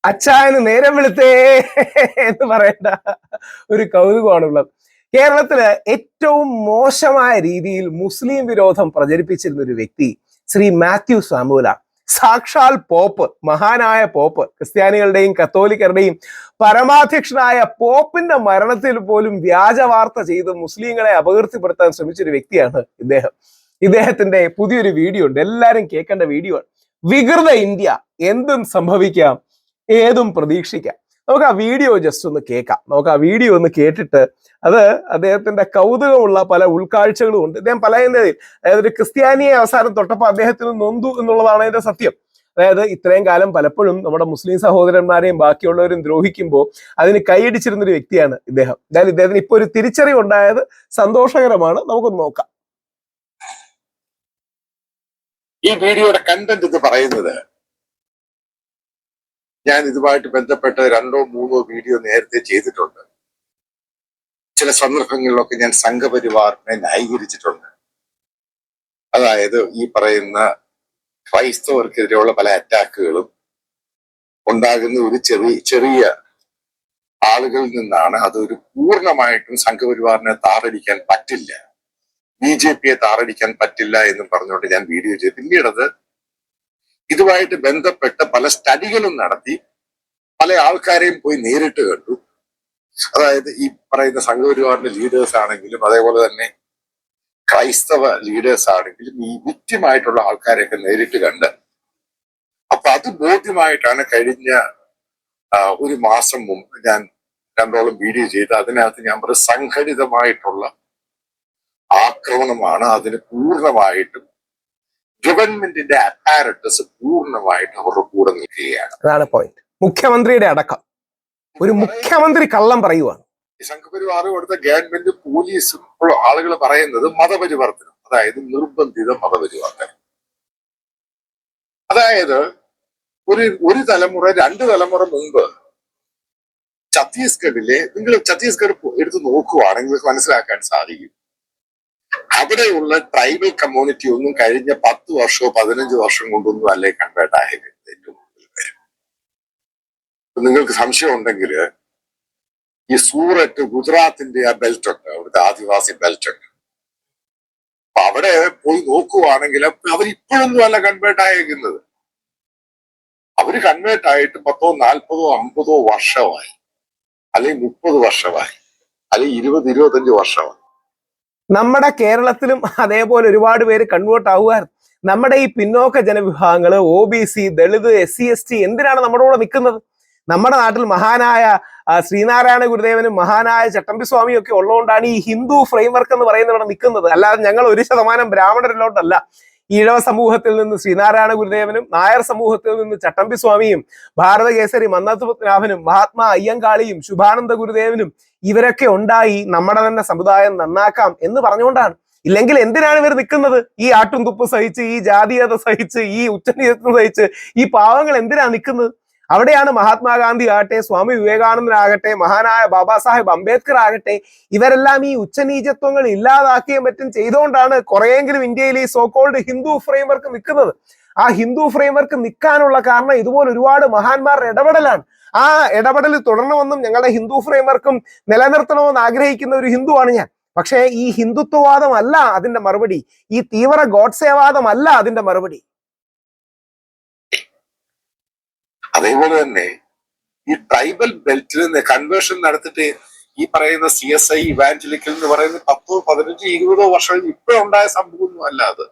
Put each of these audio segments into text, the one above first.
അച്ചായന് നേരം വെളുത്തേ എന്ന് പറയേണ്ട ഒരു കൗതുകമാണുള്ളത്. കേരളത്തില് ഏറ്റവും മോശമായ രീതിയിൽ മുസ്ലിം വിരോധം പ്രചരിപ്പിച്ചിരുന്ന ഒരു വ്യക്തി ശ്രീ മാത്യു സാമുവല. സാക്ഷാൽ പോപ്പ്, മഹാനായ പോപ്പ്, ക്രിസ്ത്യാനികളുടെയും കത്തോലിക്കരുടെയും പരമാധ്യക്ഷനായ പോപ്പിന്റെ മരണത്തിൽ പോലും വ്യാജ വാർത്ത ചെയ്ത് മുസ്ലിങ്ങളെ അപകീർത്തിപ്പെടുത്താൻ ശ്രമിച്ചൊരു വ്യക്തിയാണ് ഇദ്ദേഹം. ഇദ്ദേഹത്തിന്റെ പുതിയൊരു വീഡിയോ ഉണ്ട്, എല്ലാരും കേൾക്കേണ്ട വീഡിയോ ആണ്. വികൃത ഇന്ത്യ, എന്തും സംഭവിക്കാം, ഏതും പ്രതീക്ഷിക്കാം. നമുക്ക് ആ വീഡിയോ ജസ്റ്റ് ഒന്ന് കേൾക്കാം. നമുക്ക് ആ വീഡിയോ ഒന്ന് കേട്ടിട്ട് അത് അദ്ദേഹത്തിന്റെ കൗതുകമുള്ള പല ഉൾക്കാഴ്ചകളും ഉണ്ട്. അദ്ദേഹം പറയുന്നതിൽ, അതായത് ഒരു ക്രിസ്ത്യാനിയെ അവസാനം തൊട്ടപ്പോൾ അദ്ദേഹത്തിന് നൊന്തു എന്നുള്ളതാണ് അതിന്റെ സത്യം. അതായത് ഇത്രയും കാലം പലപ്പോഴും നമ്മുടെ മുസ്ലിം സഹോദരന്മാരെയും ബാക്കിയുള്ളവരും ദ്രോഹിക്കുമ്പോൾ അതിന് കൈയടിച്ചിരുന്നൊരു വ്യക്തിയാണ് ഇദ്ദേഹം. എന്തായാലും ഇദ്ദേഹത്തിന് ഇപ്പൊ ഒരു തിരിച്ചറിവ് ഉണ്ടായത് സന്തോഷകരമാണ്. നമുക്കൊന്ന് നോക്കാം. ഈ വീഡിയോയുടെ കണ്ടന്റ് എന്ന് പറയുന്നത്, ഞാൻ ഇതുമായിട്ട് ബന്ധപ്പെട്ട് 2-3 വീഡിയോ നേരത്തെ ചെയ്തിട്ടുണ്ട്. ചില സന്ദർഭങ്ങളിലൊക്കെ ഞാൻ സംഘപരിവാറിനെ ന്യായീകരിച്ചിട്ടുണ്ട്. അതായത് ഈ പറയുന്ന ക്രൈസ്തവർക്കെതിരെയുള്ള പല അറ്റാക്കുകളും ഉണ്ടാകുന്ന ഒരു ചെറിയ ആളുകളിൽ നിന്നാണ്. അതൊരു പൂർണ്ണമായിട്ടും സംഘപരിവാറിനെ താറടിക്കാൻ പറ്റില്ല, BJPയെ താറടിക്കാൻ പറ്റില്ല എന്നും പറഞ്ഞുകൊണ്ട് ഞാൻ വീഡിയോ ചെയ്തു. പിന്നീടത് ഇതുമായിട്ട് ബന്ധപ്പെട്ട് പല സ്റ്റഡികളും നടത്തി പല ആൾക്കാരെയും പോയി നേരിട്ട് കണ്ടു. അതായത് ഈ പറയുന്ന സംഘപരിവാറിന്റെ ലീഡേഴ്സ് ആണെങ്കിലും അതേപോലെ തന്നെ ക്രൈസ്തവ ലീഡേഴ്സ് ആണെങ്കിലും ഈ വിക്റ്റിമായിട്ടുള്ള ആൾക്കാരെയൊക്കെ നേരിട്ട് കണ്ട്, അപ്പൊ അത് ബോധ്യമായിട്ടാണ് കഴിഞ്ഞ ഒരു മാസം മുമ്പ് ഞാൻ 2ഓളം വീഡിയോ ചെയ്ത്. അതിനകത്ത് ഞാൻ പറഞ്ഞ സംഘടിതമായിട്ടുള്ള ആക്രമണമാണ്. അതിന് പൂർണ്ണമായിട്ടും ഗവൺമെന്റിന്റെ അപ്പാരറ്റസ് പൂർണ്ണമായിട്ട് അവരുടെ കൂടെ നിൽക്കുകയാണ്. അതാണ് പോയിന്റ്. മുഖ്യമന്ത്രിയുടെ അടക്കം ഒരു മുഖ്യമന്ത്രി കള്ളം പറയുവാണ്. ഈ സംഘപരിവാർ കൊടുത്ത ഗവൺമെന്റ് പോലീസും ആളുകൾ പറയുന്നത് മതപരിവർത്തനം, അതായത് നിർബന്ധിത മതപരിവർത്തനം. അതായത് ഒരു തലമുറ 2 തലമുറ മുമ്പ് ഛത്തീസ്ഗഡിലെ, നിങ്ങൾ ഛത്തീസ്ഗഡ് എടുത്ത് നോക്കുവാണെങ്കിൽ നിങ്ങൾക്ക് മനസ്സിലാക്കാൻ സാധിക്കും, അവിടെയുള്ള ട്രൈബൽ കമ്മ്യൂണിറ്റി ഒന്നും കഴിഞ്ഞ 10 വർഷമോ 15 വർഷം കൊണ്ടൊന്നും അല്ലേ കൺവേർട്ട് ആയത്. ഏറ്റവും കൂടുതൽ പേരും, നിങ്ങൾക്ക് സംശയം ഉണ്ടെങ്കിൽ ഈ സൂററ്റ്, ഗുജറാത്തിന്റെ ആ ബെൽറ്റ് ഉണ്ട്, അവിടുത്തെ ആദിവാസി ബെൽറ്റ് ഉണ്ട്. അപ്പൊ അവിടെ പോയി നോക്കുവാണെങ്കിൽ അവരിപ്പോഴൊന്നും അല്ല കൺവേർട്ട് ആയിരിക്കുന്നത്. അവര് കൺവേർട്ട് ആയിട്ട് 10, 40, 50 വർഷമായി, അല്ലെങ്കിൽ 30 വർഷമായി, അല്ലെങ്കിൽ 20, 25 വർഷമായി. നമ്മുടെ കേരളത്തിലും അതേപോലെ ഒരുപാട് പേര് കൺവേർട്ട് ആവുകയായിരുന്നു. നമ്മുടെ ഈ പിന്നോക്ക ജനവിഭാഗങ്ങള്, OBC, ദളിത്, SC, ST എന്തിനാണ് നമ്മുടെ കൂടെ നിൽക്കുന്നത്? നമ്മുടെ നാട്ടിൽ മഹാനായ ശ്രീനാരായണ ഗുരുദേവനും മഹാനായ ചട്ടമ്പി സ്വാമിയും ഒക്കെ ഉള്ളതുകൊണ്ടാണ് ഈ ഹിന്ദു ഫ്രെയിംവർക്ക് എന്ന് പറയുന്നത് ഇവിടെ നിൽക്കുന്നത്. അല്ലാതെ ഞങ്ങൾ 1% ബ്രാഹ്മണരിലോട്ടല്ല. ഈഴവ സമൂഹത്തിൽ നിന്ന് ശ്രീനാരായണ ഗുരുദേവനും, നായർ സമൂഹത്തിൽ നിന്ന് ചട്ടമ്പി സ്വാമിയും, ഭാരതകേസരി മന്നത്ത് പത്മനാഭനും, മഹാത്മാ അയ്യങ്കാളിയും, ശുഭാനന്ദ ഗുരുദേവനും ഇവരൊക്കെ ഉണ്ടായി നമ്മുടെ തന്നെ സമുദായം നന്നാക്കാം എന്ന് പറഞ്ഞുകൊണ്ടാണ്. ഇല്ലെങ്കിൽ എന്തിനാണ് ഇവർ നിൽക്കുന്നത്? ഈ ആട്ടും തുപ്പ് സഹിച്ച്, ഈ ജാതീയത സഹിച്ച്, ഈ ഉച്ചനീചത്വം സഹിച്ച് ഈ പാവങ്ങൾ എന്തിനാണ് നിൽക്കുന്നത്? അവിടെയാണ് മഹാത്മാഗാന്ധി ആകട്ടെ, സ്വാമി വിവേകാനന്ദനാകട്ടെ, മഹാനായ ബാബാ സാഹേബ് അംബേദ്കർ ആകട്ടെ, ഇവരെല്ലാം ഈ ഉച്ചനീചത്വങ്ങൾ ഇല്ലാതാക്കുകയും മറ്റും ചെയ്തുകൊണ്ടാണ് കുറെയെങ്കിലും ഇന്ത്യയിൽ ഈ സോകോൾഡ് ഹിന്ദു ഫ്രെയിംവർക്ക് നിൽക്കുന്നത്. ആ ഹിന്ദു ഫ്രെയിംവർക്ക് നിൽക്കാനുള്ള കാരണം ഇതുപോലെ ഒരുപാട് മഹാന്മാരുടെ ഇടപെടലാണ്. ആ ഇടപെടൽ തുടരണമെന്നും ഞങ്ങളുടെ ഹിന്ദു ഫ്രെയിംവർക്കും നിലനിർത്തണമെന്ന് ആഗ്രഹിക്കുന്ന ഒരു ഹിന്ദുവാണ് ഞാൻ. പക്ഷേ ഈ ഹിന്ദുത്വവാദമല്ല അതിന്റെ മറുപടി, ഈ തീവ്ര ഗോഡ്സേവാദമല്ല അതിന്റെ മറുപടി. അതേപോലെ തന്നെ ഈ ട്രൈബൽ ബെൽറ്റിൽ കൺവേർഷൻ നടത്തിട്ട് ഈ പറയുന്ന CSI ഇവാഞ്ചലിക്കൽ എന്ന് പറയുന്ന 10, 15, 20 വർഷം ഇപ്പോഴുണ്ടായ സംഭവമൊന്നും അല്ല അത്.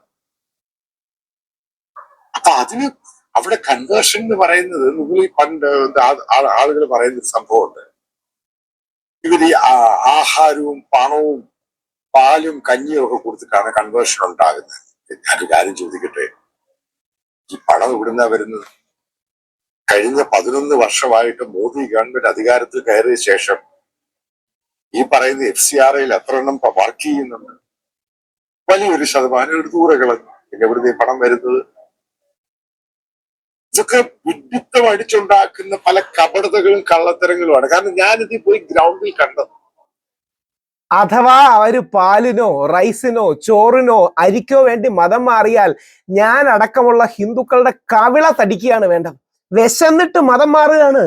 അപ്പൊ അതിന് അവിടെ കൺവേർഷൻ എന്ന് പറയുന്നത്, നിങ്ങൾ ഈ പണ്ട് ആളുകൾ പറയുന്ന സംഭവമുണ്ട്, ഇവര് ആഹാരവും പണവും പാലും കഞ്ഞിയും ഒക്കെ കൊടുത്തിട്ടാണ് കൺവേർഷൻ ഉണ്ടാകുന്നത്. ഞാനൊരു കാര്യം ചോദിക്കട്ടെ, ഈ പണം ഇവിടുന്നാ വരുന്നത്? കഴിഞ്ഞ 11 വർഷമായിട്ട് മോദി ഗവൺമെന്റ് അധികാരത്തിൽ കയറിയ ശേഷം ഈ പറയുന്ന FCRIയിൽ എത്ര എണ്ണം വർക്ക് ചെയ്യുന്നുണ്ട്? വലിയൊരു ശതമാനം എടുത്ത് ദൂരെ കളഞ്ഞു. പിന്നെ ഇവിടുന്ന് പണം വരുന്നത് ഇതൊക്കെ വിഡിത്തം അടിച്ചുണ്ടാക്കുന്ന പല കപടതകളും കള്ളത്തരങ്ങളുമാണ്. കാരണം ഞാനിത് പോയി ഗ്രൗണ്ടിൽ കണ്ടത്. അഥവാ അവര് പാലിനോ റൈസിനോ ചോറിനോ അരിക്കോ വേണ്ടി മതം മാറിയാൽ ഞാൻ അടക്കമുള്ള ഹിന്ദുക്കളുടെ കവിള തടിക്കുകയാണ് വേണ്ടത്. വിശന്നിട്ട് മതം മാറുകയാണ്.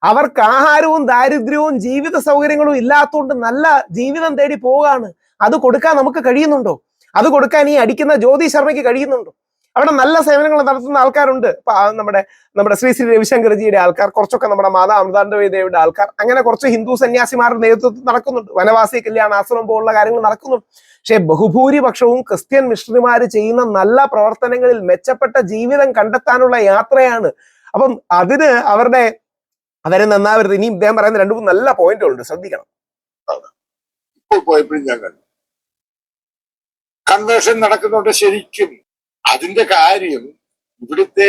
അവർക്ക് ആഹാരവും ദാരിദ്ര്യവും ജീവിത സൗകര്യങ്ങളും ഇല്ലാത്തതുകൊണ്ട് നല്ല ജീവിതം തേടി പോവുകയാണ്. അത് കൊടുക്കാൻ നമുക്ക് കഴിയുന്നുണ്ടോ? അത് കൊടുക്കാൻ ഈ അടിക്കുന്ന ജ്യോതി ശർമ്മയ്ക്ക് കഴിയുന്നുണ്ടോ? അവിടെ നല്ല സേവനങ്ങൾ നടത്തുന്ന ആൾക്കാരുണ്ട്. നമ്മുടെ ശ്രീ ശ്രീ രവിശങ്കർജിയുടെ ആൾക്കാർ, കുറച്ചൊക്കെ നമ്മുടെ മാതാ അമൃതാനന്ദമയിയുടെ ആൾക്കാർ, അങ്ങനെ കുറച്ച് ഹിന്ദു സന്യാസിമാരുടെ നേതൃത്വത്തിൽ നടക്കുന്നുണ്ട്. വനവാസി കല്യാണ ആശ്രമം പോലുള്ള കാര്യങ്ങൾ നടക്കുന്നുണ്ട്. പക്ഷെ ബഹുഭൂരിപക്ഷവും ക്രിസ്ത്യൻ മിഷണറിമാര് ചെയ്യുന്ന നല്ല പ്രവർത്തനങ്ങളിൽ മെച്ചപ്പെട്ട ജീവിതം കണ്ടെത്താനുള്ള യാത്രയാണ്. അപ്പം അതിന് അവരെ നന്നാവരുത്. ഇനി ഇദ്ദേഹം പറയുന്ന 2-3 നല്ല പോയിന്റുകളുണ്ട്, ശ്രദ്ധിക്കണം. ഇപ്പോൾ പോയപ്പോഴും ഞാൻ കണ്ടു കൺവേർഷൻ നടക്കുന്നുണ്ട്. ശരിക്കും അതിന്റെ കാര്യം ഇവിടുത്തെ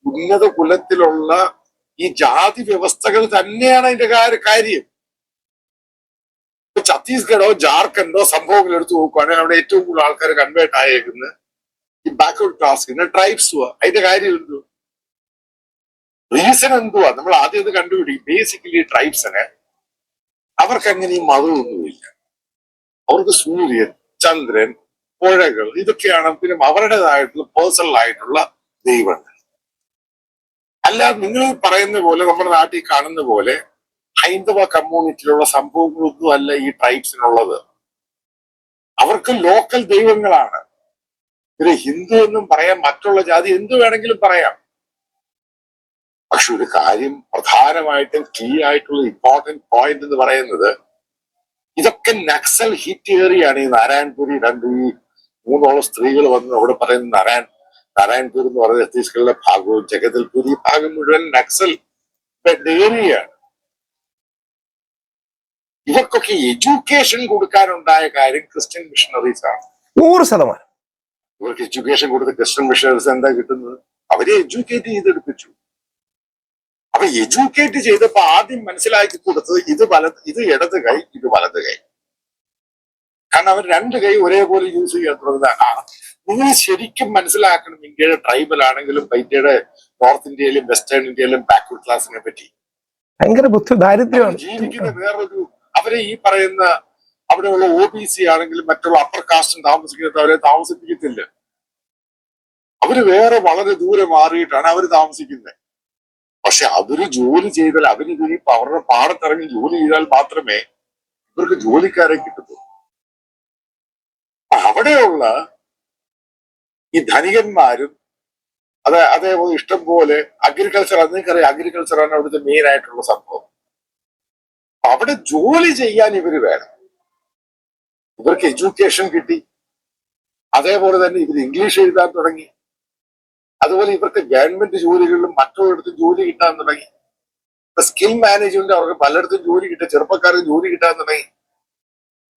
ഉന്നത കുലത്തിലുള്ള ഈ ജാതി വ്യവസ്ഥകൾ തന്നെയാണ് അതിന്റെ കാര്യം. ഛത്തീസ്ഗഡോ ജാർഖണ്ഡോ സംഭവങ്ങൾ എടുത്തു നോക്കുകയാണെങ്കിൽ അവിടെ ഏറ്റവും കൂടുതൽ ആൾക്കാർ കൺവേർട്ട് ആയേക്കുന്നത് ഈ ബാക്ക്വേർഡ് ക്ലാസ് ട്രൈബ്സ്. അതിന്റെ കാര്യം എന്തു? റീസൺ എന്തുവാ? നമ്മൾ ആദ്യം ഇത് കണ്ടുപിടിക്കും. ബേസിക്കലി ട്രൈബ്സിന് അവർക്ക് അങ്ങനെ ഈ മതമൊന്നുമില്ല. അവർക്ക് സൂര്യൻ, ചന്ദ്രൻ, പുഴകൾ, ഇതൊക്കെയാണ് പിന്നെ അവരുടേതായിട്ടുള്ള പേഴ്സണൽ ആയിട്ടുള്ള ദൈവങ്ങൾ. അല്ലാതെ നിങ്ങൾ പറയുന്ന പോലെ നമ്മുടെ നാട്ടിൽ കാണുന്ന പോലെ ഹൈന്ദവ കമ്മ്യൂണിറ്റിയിലുള്ള സംഭവങ്ങളൊന്നും അല്ല ഈ ട്രൈബ്സിനുള്ളത്. അവർക്ക് ലോക്കൽ ദൈവങ്ങളാണ്. പിന്നെ ഹിന്ദു എന്നും പറയാം, മറ്റുള്ള ജാതി എന്തു വേണമെങ്കിലും പറയാം. പക്ഷെ ഒരു കാര്യം പ്രധാനമായിട്ടും കീ ആയിട്ടുള്ള ഇമ്പോർട്ടന്റ് പോയിന്റ് എന്ന് പറയുന്നത്, ഇതൊക്കെ നക്സൽ ഹിറ്റ് ഏറിയാണ്. ഈ നാരായൺപുരി ഈ 3 സ്ത്രീകൾ വന്ന് അവിടെ പറയുന്ന നാരായൺപൂർ എന്ന് പറയുന്ന ഛത്തീസ്ഗഡിലെ ഭാഗവും ജഗദൽപൂർ, ഈ ഭാഗം മുഴുവൻ നക്സൽ ഏരിയയാണ്. ഇവർക്കൊക്കെ എഡ്യൂക്കേഷൻ കൊടുക്കാനുണ്ടായ കാര്യം ക്രിസ്ത്യൻ മിഷണറീസ് ആണ്. 100%. ഇവർക്ക് എഡ്യൂക്കേഷൻ കൊടുത്ത ക്രിസ്ത്യൻ മിഷണറീസ് എന്താ കിട്ടുന്നത്? അവരെ എഡ്യൂക്കേറ്റ് ചെയ്തെടുപ്പിച്ചു. അപ്പൊ എഡ്യൂക്കേറ്റ് ചെയ്തപ്പോ ആദ്യം മനസ്സിലാക്കി കൊടുത്തത് ഇത് ഇടത് കൈ, ഇത് വലത് കൈ. കാരണം അവർ 2 കൈ ഒരേപോലെ യൂസ് ചെയ്യാൻ തുടങ്ങുന്നതാണ്. നിങ്ങൾ ശരിക്കും മനസ്സിലാക്കണം ഇന്ത്യയുടെ ട്രൈബൽ ആണെങ്കിലും ഇന്ത്യയുടെ നോർത്ത് ഇന്ത്യയിലും വെസ്റ്റേൺ ഇന്ത്യയിലും ബാക്ക്വേർഡ് ക്ലാസിനെ പറ്റി. ഭയങ്കര ദാരിദ്ര്യമാണ് ജീവിക്കുന്ന വേറൊരു, അവരെ ഈ പറയുന്ന അവിടെയുള്ള OBC ആണെങ്കിലും മറ്റുള്ള അപ്പർ കാസ്റ്റും താമസിക്കുന്നത് അവരെ താമസിപ്പിക്കത്തില്ല. അവര് വേറെ വളരെ ദൂരെ മാറിയിട്ടാണ് അവർ താമസിക്കുന്നത്. പക്ഷെ അവര് ജോലി ചെയ്താൽ, അവരിതിന് അവരുടെ പാടത്തിറങ്ങി ജോലി ചെയ്താൽ മാത്രമേ ഇവർക്ക് ജോലിക്കാരെ കിട്ടത്തുള്ളൂ. അവിടെയുള്ള ഈ ധനികന്മാരും അതേപോലെ ഇഷ്ടം പോലെ അഗ്രികൾച്ചർ, നിങ്ങൾക്കറിയാം അഗ്രികൾച്ചറാണ് അവിടുത്തെ മെയിൻ ആയിട്ടുള്ള സംഭവം. അവിടെ ജോലി ചെയ്യാൻ ഇവര് വേണം. ഇവർക്ക് എഡ്യൂക്കേഷൻ കിട്ടി, അതേപോലെ തന്നെ ഇവർ ഇംഗ്ലീഷ് എഴുതാൻ തുടങ്ങി, അതുപോലെ ഇവർക്ക് ഗവൺമെന്റ് ജോലികളിലും മറ്റുള്ളിടത്തും ജോലി കിട്ടാൻ തുടങ്ങി. സ്കിൽ മാനേജ്മെന്റ് അവർക്ക് പലയിടത്തും ജോലി കിട്ടുക, ചെറുപ്പക്കാർക്ക് ജോലി കിട്ടാൻ തുടങ്ങി.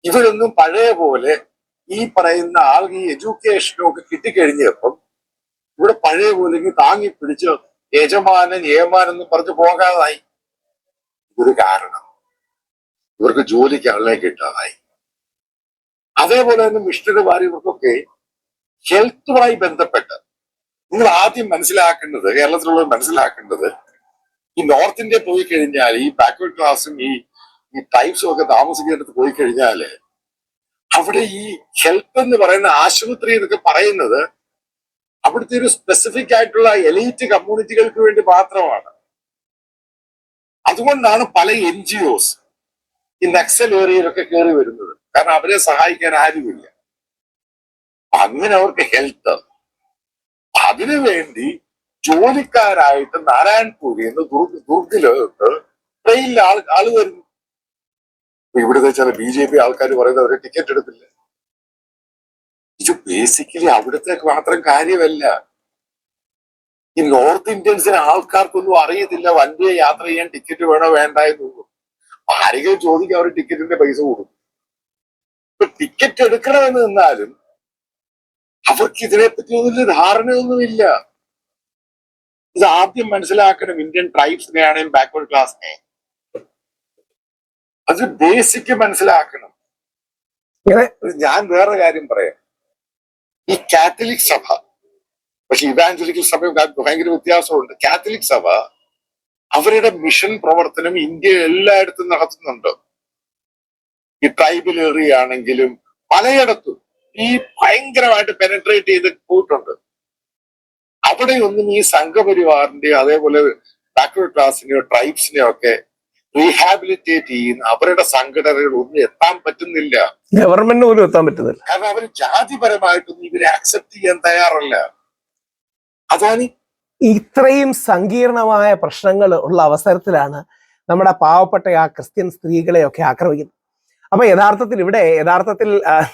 ഇവരൊന്നും പഴയ പോലെ ഈ പറയുന്ന ആൾക്ക് ഈ എഡ്യൂക്കേഷനും ഒക്കെ കിട്ടിക്കഴിഞ്ഞപ്പം ഇവിടെ പഴയ പോലെ താങ്ങി പിടിച്ച് യജമാനൻ ഏമാനെന്ന് പറഞ്ഞു പോകാതായി. ഇതൊരു കാരണം. ഇവർക്ക് ജോലിക്ക് ആളെ കിട്ടാതായി. അതേപോലെ തന്നെ മിഷണറിമാർ ഇവർക്കൊക്കെ ഹെൽത്തുമായി ബന്ധപ്പെട്ട് നിങ്ങൾ ആദ്യം മനസ്സിലാക്കേണ്ടത്, കേരളത്തിലുള്ളത് മനസ്സിലാക്കേണ്ടത്, ഈ നോർത്ത് ഇന്ത്യ പോയി കഴിഞ്ഞാൽ ഈ ബാക്ക്വേർഡ് ക്ലാസ്സും ഈ ട്രൈബ്സും ഒക്കെ താമസിക്കുന്നിടത്ത് പോയി കഴിഞ്ഞാല് അവിടെ ഈ ഹെൽത്ത് എന്ന് പറയുന്ന ആശുപത്രി എന്നൊക്കെ പറയുന്നത് അവിടുത്തെ ഒരു സ്പെസിഫിക് ആയിട്ടുള്ള എലീറ്റ് കമ്മ്യൂണിറ്റികൾക്ക് വേണ്ടി മാത്രമാണ്. അതുകൊണ്ടാണ് പല NGOs ഈ നക്സൽ ഏരിയയിലൊക്കെ കയറി വരുന്നത്. കാരണം അവരെ സഹായിക്കാൻ ആരുമില്ല. അങ്ങനെ അവർക്ക് ഹെൽത്ത്, അതിനുവേണ്ടി ജോലിക്കാരായിട്ട് നാരായൺപൂരിൽ നിന്ന് ദുർഗിലോട്ട് ട്രെയിനിൽ ആള് വരുന്നു. ഇവിടുത്തെ ചില BJP ആൾക്കാർ പറയുന്നത് അവരെ ടിക്കറ്റ് എടുത്തില്ല. ഇത് ബേസിക്കലി അവിടുത്തെ മാത്രം കാര്യമല്ല. ഈ നോർത്ത് ഇന്ത്യൻസിന് ആൾക്കാർക്കൊന്നും അറിയത്തില്ല വണ്ടിയെ യാത്ര ചെയ്യാൻ ടിക്കറ്റ് വേണോ വേണ്ട എന്നുള്ളൂ. ആരെങ്കിലും ചോദിക്കാൻ അവർ ടിക്കറ്റിന്റെ പൈസ കൊടുക്കും. ഇപ്പൊ ടിക്കറ്റ് എടുക്കണമെന്ന് നിന്നാലും അവർക്ക് ഇതിനെപ്പറ്റി ഒന്നും ധാരണയൊന്നുമില്ല. ഇത് ആദ്യം മനസ്സിലാക്കണം. ഇന്ത്യൻ ട്രൈബ്സിനെയാണെങ്കിലും ബാക്ക്വേർഡ് ക്ലാസ്സിനെ അത് ബേസിക് മനസ്സിലാക്കണം. ഞാൻ വേറെ കാര്യം പറയാം. ഈ കാത്തലിക് സഭ, പക്ഷെ ഇവാഞ്ചലിക്കൽ സഭ ഭയങ്കര വ്യത്യാസമുണ്ട്. കാത്തലിക് സഭ അവരുടെ മിഷൻ പ്രവർത്തനം ഇന്ത്യ എല്ലായിടത്തും നടത്തുന്നുണ്ട്. ഈ ട്രൈബൽ ഏരിയ ആണെങ്കിലും പലയിടത്തും ഈ ഭയങ്കരമായിട്ട് പെനട്രേറ്റ് ചെയ്ത് പോയിട്ടുണ്ട്. അവിടെയൊന്നും ഈ സംഘപരിവാറിന്റെയോ അതേപോലെ ബാക്ക്വേർഡ് ക്ലാസിനെയോ ട്രൈബ്സിനെയോ ഒക്കെ റീഹാബിലിറ്റേറ്റ് ചെയ്യുന്ന അവരുടെ സംഘടനകൾ ഒന്നും എത്താൻ പറ്റുന്നില്ല. ഗവൺമെന്റിന് പോലും എത്താൻ പറ്റുന്നില്ല. കാരണം അവർ ജാതിപരമായിട്ടൊന്നും ഇവരെ അക്സെപ്റ്റ് ചെയ്യാൻ തയ്യാറല്ല. അതാണ് ഇത്രയും സങ്കീർണമായ പ്രശ്നങ്ങൾ ഉള്ള അവസരത്തിലാണ് നമ്മുടെ പാവപ്പെട്ട ആ ക്രിസ്ത്യൻ സ്ത്രീകളെയൊക്കെ ആക്രമിക്കുന്നത്. അപ്പൊ യഥാർത്ഥത്തിൽ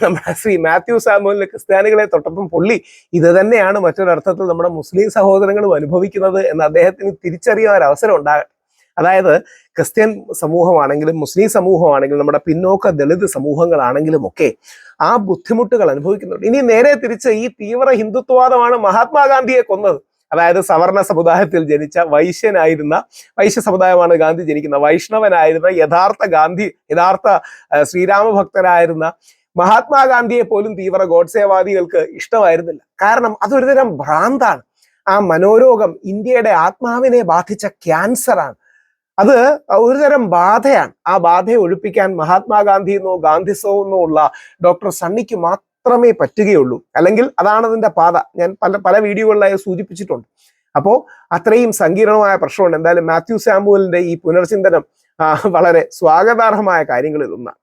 നമ്മുടെ ശ്രീ മാത്യു സാമുവലിന് ക്രിസ്ത്യാനികളെ തൊട്ടപ്പം പൊള്ളി ഇത് തന്നെയാണ് മറ്റൊരർത്ഥത്തിൽ നമ്മുടെ മുസ്ലിം സഹോദരങ്ങളും അനുഭവിക്കുന്നത് എന്ന് അദ്ദേഹത്തിന് തിരിച്ചറിയാൻ ഒരു അവസരം ഉണ്ടാകട്ടെ. അതായത് ക്രിസ്ത്യൻ സമൂഹമാണെങ്കിലും മുസ്ലിം സമൂഹമാണെങ്കിലും നമ്മുടെ പിന്നോക്ക ദളിത് സമൂഹങ്ങളാണെങ്കിലും ഒക്കെ ആ ബുദ്ധിമുട്ടുകൾ അനുഭവിക്കുന്നുണ്ട്. ഇനി നേരെ തിരിച്ച് ഈ തീവ്ര ഹിന്ദുത്വവാദമാണ് മഹാത്മാഗാന്ധിയെ കൊന്നത്. അതായത് സവർണ സമുദായത്തിൽ ജനിച്ച വൈശ്യ സമുദായമാണ് ഗാന്ധി ജനിക്കുന്നത്. വൈഷ്ണവനായിരുന്ന യഥാർത്ഥ ശ്രീരാമഭക്തരായിരുന്ന മഹാത്മാഗാന്ധിയെ പോലും തീവ്ര ഗോഡ്സേവാദികൾക്ക് ഇഷ്ടമായിരുന്നില്ല. കാരണം അതൊരു തരം ഭ്രാന്താണ്. ആ മനോരോഗം ഇന്ത്യയുടെ ആത്മാവിനെ ബാധിച്ച ക്യാൻസറാണ്. അത് ഒരു തരം ബാധയാണ്. ആ ബാധയെ ഒഴിപ്പിക്കാൻ മഹാത്മാഗാന്ധി എന്നോ ഗാന്ധിസോ എന്നോ ഉള്ള ഡോക്ടർ സണ്ണിക്ക് മാത്രമേ പറ്റുകയുള്ളൂ. അല്ലെങ്കിൽ അതാണ് അതിന്റെ പാത. ഞാൻ പല വീഡിയോകളിലായി സൂചിപ്പിച്ചിട്ടുണ്ട്. അപ്പോൾ അത്രയും സങ്കീർണമായ പ്രശ്നമുണ്ട്. എന്തായാലും മാത്യു സാമുവലിന്റെ ഈ പുനർചിന്തനം വളരെ സ്വാഗതാർഹമായ കാര്യങ്ങളിൽ ഒന്നാണ്.